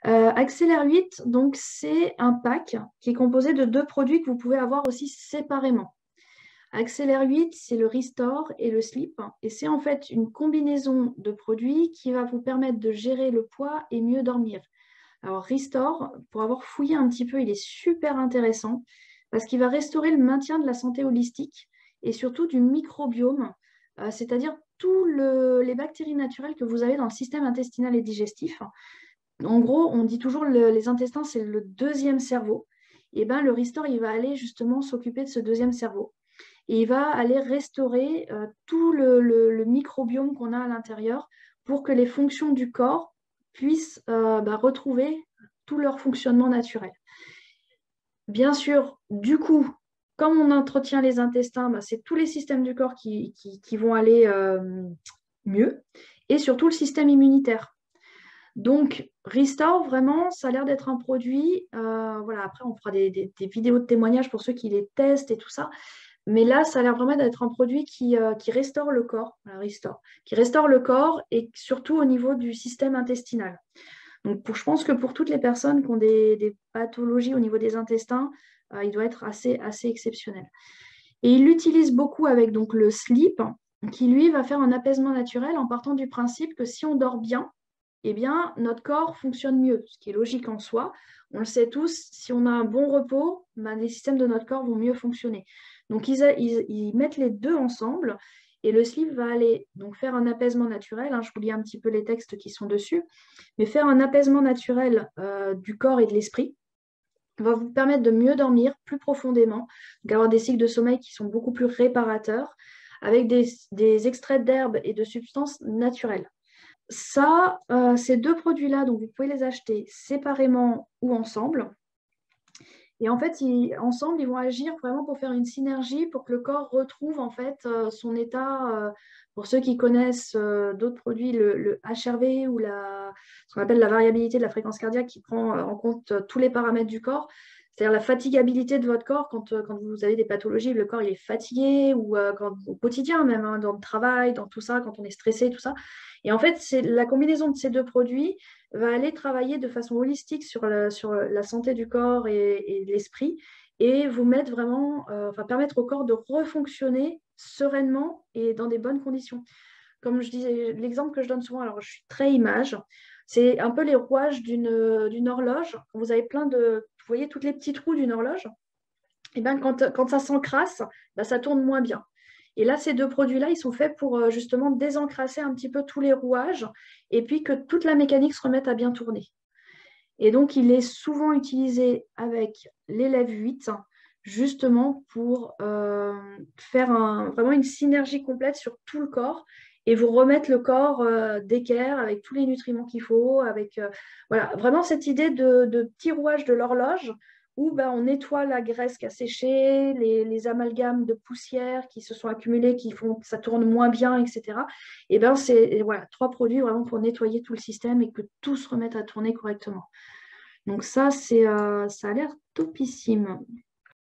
Accélère 8, donc c'est un pack qui est composé de deux produits que vous pouvez avoir aussi séparément. Accélère 8, c'est le Restore et le Sleep. Et c'est en fait une combinaison de produits qui va vous permettre de gérer le poids et mieux dormir. Alors Restore, pour avoir fouillé un petit peu, il est super intéressant parce qu'il va restaurer le maintien de la santé holistique et surtout du microbiome, c'est-à-dire les bactéries naturelles que vous avez dans le système intestinal et digestif. En gros, on dit toujours les intestins, c'est le deuxième cerveau. Et ben, le Restore, il va aller justement s'occuper de ce deuxième cerveau. Et il va aller restaurer tout le microbiome qu'on a à l'intérieur pour que les fonctions du corps puissent retrouver tout leur fonctionnement naturel. Bien sûr, du coup, comme on entretient les intestins, c'est tous les systèmes du corps qui vont aller mieux, et surtout le système immunitaire. Donc, Restore, vraiment, ça a l'air d'être un produit. Voilà, après, on fera des vidéos de témoignages pour ceux qui les testent et tout ça. Mais là, ça a l'air vraiment d'être un produit qui restaure le corps, voilà, Restore, qui restaure le corps et surtout au niveau du système intestinal. Donc, je pense que pour toutes les personnes qui ont des pathologies au niveau des intestins, il doit être assez exceptionnel. Et il l'utilise beaucoup avec donc, le sleep, qui lui va faire un apaisement naturel en partant du principe que si on dort bien, eh bien, notre corps fonctionne mieux, ce qui est logique en soi. On le sait tous, si on a un bon repos, les systèmes de notre corps vont mieux fonctionner. Donc, ils mettent les deux ensemble et le sleep va aller donc, faire un apaisement naturel. Je vous lis un petit peu les textes qui sont dessus, mais faire un apaisement naturel du corps et de l'esprit va vous permettre de mieux dormir plus profondément, d'avoir des cycles de sommeil qui sont beaucoup plus réparateurs, avec des extraits d'herbes et de substances naturelles. Ça, ces deux produits-là, donc vous pouvez les acheter séparément ou ensemble. Et en fait, ensemble, ils vont agir vraiment pour faire une synergie, pour que le corps retrouve en fait son état. Pour ceux qui connaissent d'autres produits, le HRV ou ce qu'on appelle la variabilité de la fréquence cardiaque, qui prend en compte tous les paramètres du corps, c'est-à-dire la fatigabilité de votre corps quand vous avez des pathologies, le corps il est fatigué ou au quotidien même, dans le travail, dans tout ça, quand on est stressé, tout ça. Et en fait, c'est la combinaison de ces deux produits va aller travailler de façon holistique sur la santé du corps et de l'esprit et vous mettre vraiment, permettre au corps de refonctionner sereinement et dans des bonnes conditions. Comme je disais, l'exemple que je donne souvent, alors je suis très image, c'est un peu les rouages d'une horloge. Vous avez vous voyez toutes les petites roues d'une horloge, et ben quand ça s'encrasse, ça tourne moins bien. Et là, ces deux produits-là, ils sont faits pour justement désencrasser un petit peu tous les rouages et puis que toute la mécanique se remette à bien tourner. Et donc, il est souvent utilisé avec l'élève 8, justement pour faire vraiment une synergie complète sur tout le corps et vous remettre le corps d'équerre avec tous les nutriments qu'il faut, avec voilà, vraiment cette idée de petit rouage de l'horloge où on nettoie la graisse qui a séché, les amalgames de poussière qui se sont accumulés, qui font que ça tourne moins bien, etc. Et c'est voilà, trois produits vraiment pour nettoyer tout le système et que tout se remette à tourner correctement. Donc ça a l'air topissime.